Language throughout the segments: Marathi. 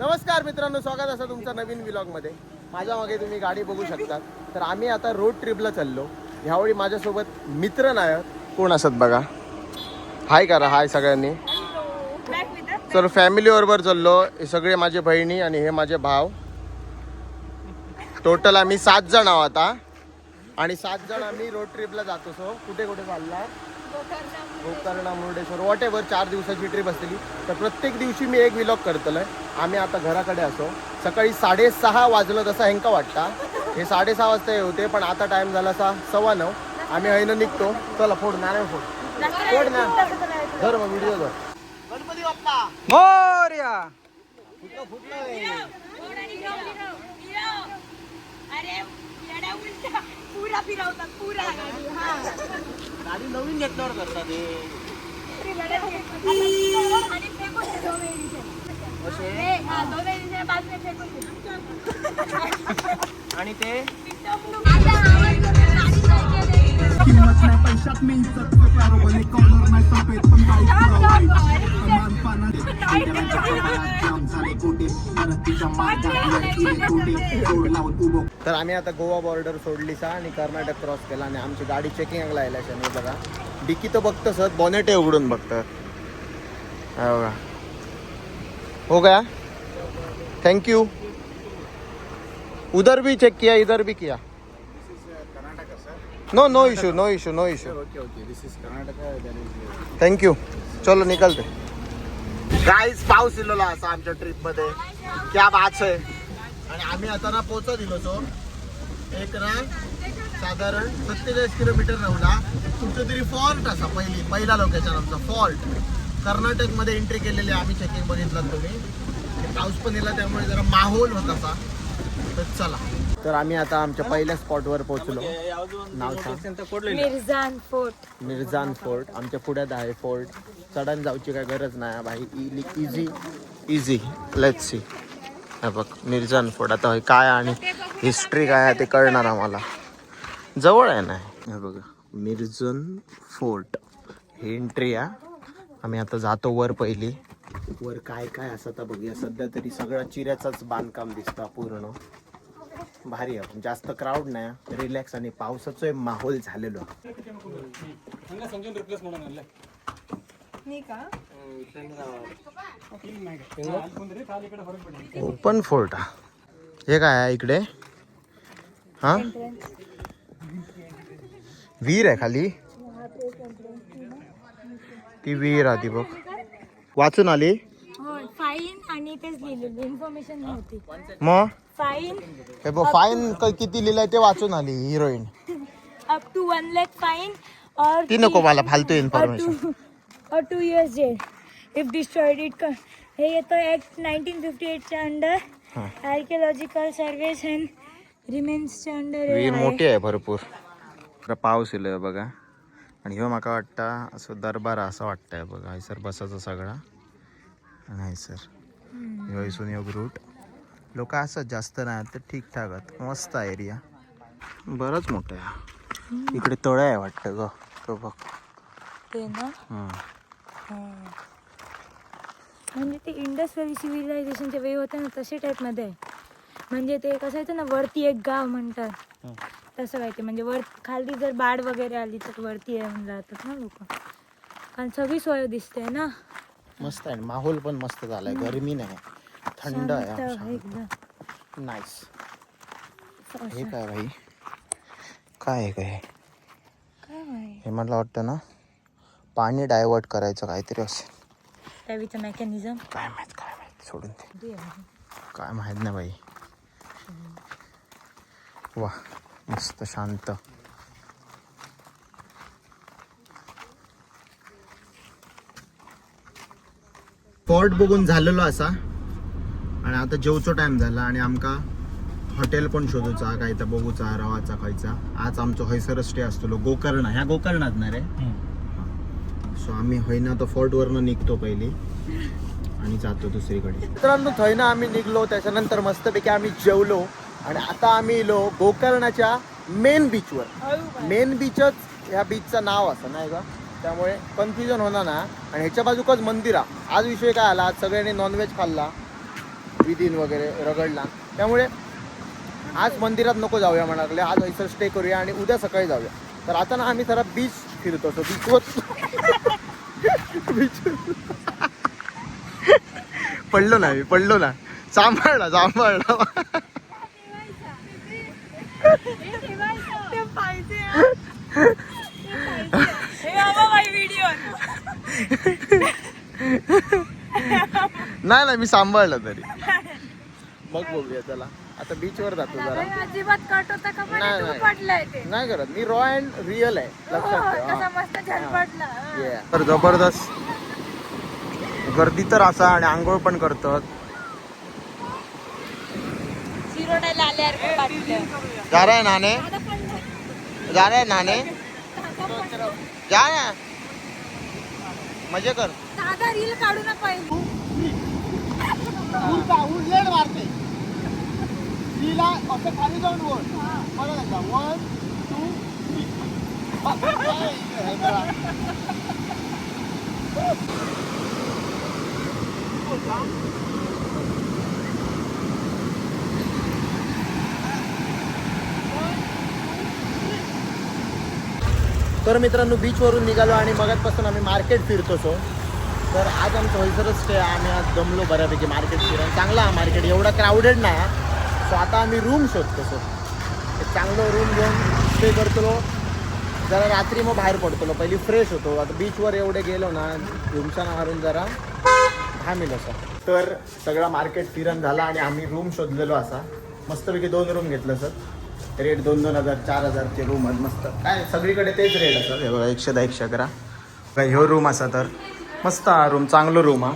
नमस्कार मित्रांनो, स्वागत असं तुमचं नवीन व्लॉगमध्ये. माझ्या मागे तुम्ही गाडी बघू शकता. तर आम्ही आता रोड ट्रिपला चाललो. ह्यावेळी माझ्यासोबत मित्र नाही कोण असत बघा. हाय करा, हाय सगळ्यांनी. चलो फॅमिली बरोबर चाललो. हे सगळे माझे बहिणी आणि हे माझे भाव. टोटल आम्ही 7 जण आहोत आता. आणि 7 जण आम्ही रोड ट्रिपला जातो. सो कुठे कुठे चालला? Gokarna, Murdeshwar, what ever. 4 दिवसाची ट्रिप असलेली. तर प्रत्येक दिवशी मी एक व्लॉग करतलोय. आम्ही आता घराकडे असो. सकाळी 6:30 वाजलं तसं हेंका वाटता. हे 6:30 वाजता होते, पण आता टाइम झाला 9:15. आम्ही हैनं निघतो. चला फोड, नारळ फोड ना. धर मग व्हिडिओ धर. गणपती बाप्पा मोरया. पुरा फिरवतात पुरा गाडी नवीन घेतल्यावर करतात हे. आणि ते किंमत नाही पैशात मी इज्जत कारोबारी कॉलर नाही सफेद पण काही तर आम्ही आता गोवा बॉर्डर सोडली सा आणि कर्नाटक क्रॉस केला आणि आमची गाडी चेकिंगला यायला शनी बघा. डिकी तर बघतं सर, बॉनेटे उघडून बघतात. हा बघा, हो गया. Thank you. उधर भी चेक किया, इधर भी किया. No no issue, no issue, no issue. Thank you. चलो निकलते. गाईस पाऊस इलेला असा आमच्या ट्रिप मध्ये. क्या बात आहे. आणि आम्ही आता ना पोचा दिलो तो एक ना साधारण 47 किलोमीटर राहूला. कुठचं तरी फॉल्ट असा पहिला लोकेशन आमचा फॉल्ट. कर्नाटक मध्ये एंट्री केलेली आम्ही. चेकिंग बघितलं तुम्ही. पाऊस पण येला त्यामुळे जरा माहोल होता असा. तर चला. तर आम्ही आता आमच्या पहिल्या स्पॉटवर पोहोचलो. नाव सांग. मिर्झान फोर्ट. मिर्झान फोर्ट आमच्या पुढ्यात आहे. फोर्ट चढण जाऊची काय गरज नाही भाई. Easy let's see. हे बघ मिर्झान फोर्ट. आता काय आणि हिस्ट्री काय आहे ते कळणार आम्हाला. जवळ आहे ना. हे बघा मिर्झान फोर्ट. ही एंट्री आहे. आम्ही आता जातो वर. पहिली वर काय काय असं तर बघूया. सध्या तरी सगळं चिऱ्याचाच बांधकाम दिसतं पूर्ण. भारी आहे. जास्त क्राऊड नाही, रिलॅक्स आणि पावसाचा माहोल झालेलो. Open fort. हे काय आहे इकडे? हा विहीर आहे खाली. ती विहीर आधी बघ. वाचून आली. फाईन आणि तेच लिहिलेलं, इन्फॉर्मेशन नव्हती. मग फाईन हे बघ फाईन किती लिहिलंय ते वाचून आली heroine. Up to 1 lakh fine और ती नको मला फालतू इन्फॉर्मेशन. और 2 years jail if destroyed it. हे येतो ऍक्ट 1958 च्या अंडर. आर्किओलॉजिकल सर्वेस अँड रिमेन्सच्या अंडर. विहीर मोठी आहे भरपूर. पाऊस येलोय बघा. आणि ह्यो माका वाटतं असं दरबार असं वाटतंय बघा. सर बसायचं सगळा. नाही सर ह्यो इसून योग रूट. लोक असं जास्त नाही तर ठीकठाक आहेत. मस्त आहे एरिया. बरंच मोठं आहे. इकडे तळ आहे वाटतं ग. तो बघ ते ना. म्हणजे ते इंडस व्हॅली सिव्हिलायझेशनच्या वेळी होतं ना तसे टाईपमध्ये आहे. म्हणजे ते कसं येतं ना वरती एक गाव म्हणतात तसं काय. ते म्हणजे वर खाली जर बाढ वगैरे आली तर वरती आहे म्हणून राहतात ना लोक. कारण सगळी सोय दिसते ना. मस्त आहे. माहोल पण मस्त झालाय. गरमी नाही, थंड आहे एकदम. नाईस. हे काय भाई? काय आहे काय? हे मला वाटतं ना पाणी डायव्हर्ट करायचं काहीतरी असेल. त्याचं मेकॅनिझम काय माहित सोडून ते. काय माहित नाही बाई. वा मस्त शांत. स्पॉट बघून झालेलो असा. आणि आता जेवचो टाइम झाला आणि आमका हॉटेल पण शोधूचा काय तर बघूचा रवाचा खायचा. आज आमचो हैसर स्टे असतो गोकर्ण. ह्या गोकर्णात ना रे. सो आम्ही हैना तो फोर्ट वरनं निघतो पहिली आणि जातो दुसरीकडे. मित्रांनो थैना आम्ही निघलो. त्याच्यानंतर मस्तपैकी आम्ही जेवलो आणि आता आम्ही येलो गोकर्णाच्या मेन बीचवर. मेन बीचच ह्या बीचचं नाव असं नाही का. त्यामुळे कन्फ्युजन होणार ना. आणि ह्याच्या बाजूकच मंदिर आहे. आज विषय काय आला, आज सगळ्यांनी नॉनव्हेज खाल्ला. विधीन वगैरे रगडला. त्यामुळे आज मंदिरात नको जाऊया म्हणाले, आज हैसर स्टे करूया आणि उद्या सकाळी जाऊया. तर आता ना आम्ही जरा बीच फिरतो. बीचवर पडलो ना सांभाळला नाही मी सांभाळलं तरी. मग बघूया चला आता बीचवर जातो जरा. अजिबात कट होता का नाही करत मी रॉ अँड रिअल आहे, लक्षात ठेवा. मस्त झटपटला. तर जबरदस्त गर्दी तर असा आणि आंघोळ पण करतात. शिरोड्याला आल्यावर वाटलं. जा रहा है नहाने जा ना मजे कर. दादा रील काढू ना पहिले. लेट मारते लीला असं खाली जाऊन वर मला लागला 1 2 तर मित्रांनो बीचवरून निघालो आणि मगाचपासून आम्ही मार्केट फिरतोसो. तर आज आमचं हैसरच स्टे आहे. आम्ही आज जमलो बऱ्यापैकी मार्केट फिरून. चांगला हा मार्केट, एवढा क्राऊडेड नाही. सो आता आम्ही रूम शोधतो. एक चांगलं रूम घेऊन स्टे करतो. जरा रात्री मग बाहेर पडतो, पहिली फ्रेश होतो. आता बीचवर एवढे गेलो ना रूमच्या मारून जरा थांबेल असं. तर सगळा मार्केट फिरण झाला आणि आम्ही रूम शोधलेलो असा. मस्तपैकी 2 रूम घेतलं सर. रेट 2,000 4,000चे रूम आहेत. मस्त काय सगळीकडे तेच रेट असतात. हे बघा 110 111 काय ह्यो रूम असा. तर मस्त हा रूम, चांगलं रूम हा.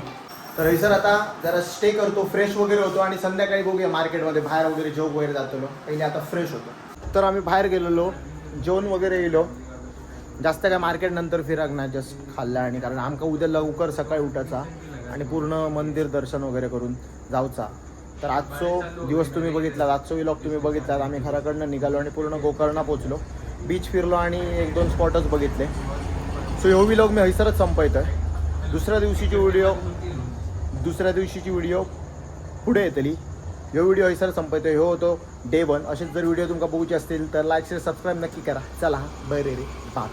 तर सर आता जरा स्टे करतो, फ्रेश वगैरे होतो आणि संध्याकाळी बघूया मार्केटमध्ये बाहेर वगैरे जेवण वगैरे जातो. पहिले आता फ्रेश होतो. तर आम्ही बाहेर गेलेलो, जेवण वगैरे येलो. जास्त काय मार्केट नंतर फिराक ना, जस्ट खाल्ला. आणि कारण आमका उद्या लवकर सकाळी उठायचा आणि पूर्ण मंदिर दर्शन वगैरे करून जाऊचा. तर आजचो दिवस तुम्ही बघितला, आजचो व्लॉग तुम्ही बघितला. आम्ही घराकडनं निघालो आणि पूर्ण गोकर्णा पोचलो, बीच फिरलो आणि 1-2 स्पॉटच बघितले. सो ह्यो व्लॉग मी हैसरच संपवतो आहे. दुसऱ्या दिवशीची व्हिडिओ पुढे येतली. ह्यो व्हिडिओ हैसर संपवतो. ह्यो होतो डे 1. असेच जर व्हिडिओ तुमका बघूचे असतील तर लाईक शेअर सबस्क्राईब नक्की करा. चला बरे रे बाय.